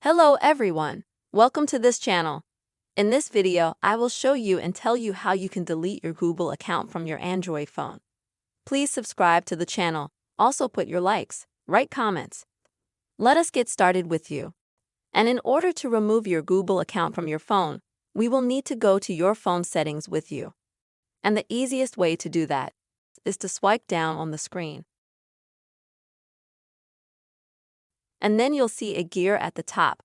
Hello everyone, welcome to this channel. In this video, I will show you and tell you how you can delete your Google account from your Android phone. Please subscribe to the channel, also put your likes, write comments. Let us get started with you. And in order to remove your Google account from your phone, we will need to go to your phone settings with you. And the easiest way to do that is to swipe down on the screen. And then you'll see a gear at the top.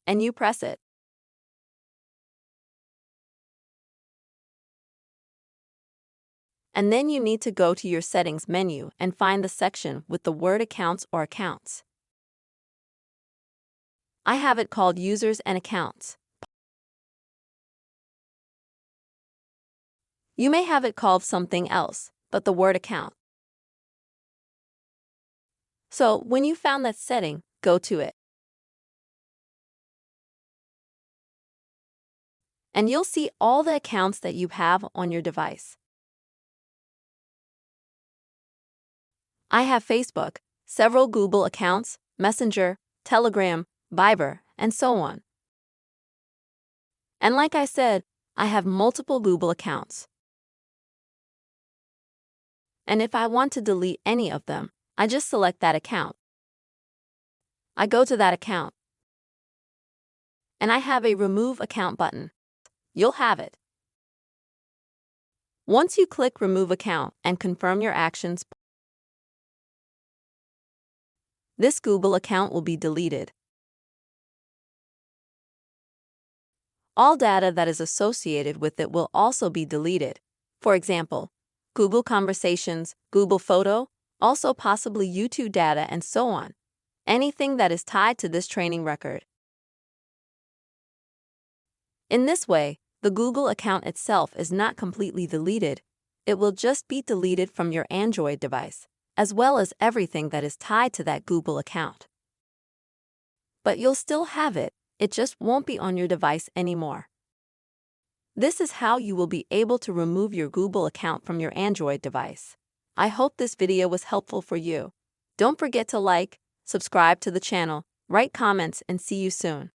And you press it. And then you need to go to your settings menu and find the section with the word accounts or accounts. I have it called users and accounts. You may have it called something else, but the word account. So when you found that setting, go to it. And you'll see all the accounts that you have on your device. I have Facebook, several Google accounts, Messenger, Telegram, Viber, and so on. And like I said, I have multiple Google accounts. And if I want to delete any of them, I just select that account. I go to that account. And I have a Remove Account button. You'll have it. Once you click Remove Account and confirm your actions, this Google account will be deleted. All data that is associated with it will also be deleted. For example, Google Conversations, Google Photo, also possibly YouTube data, and so on. Anything that is tied to this training record. In this way, the Google account itself is not completely deleted. It will just be deleted from your Android device, as well as everything that is tied to that Google account. But you'll still have it, it just won't be on your device anymore. This is how you will be able to remove your Google account from your Android device. I hope this video was helpful for you. Don't forget to like, subscribe to the channel, write comments, and see you soon.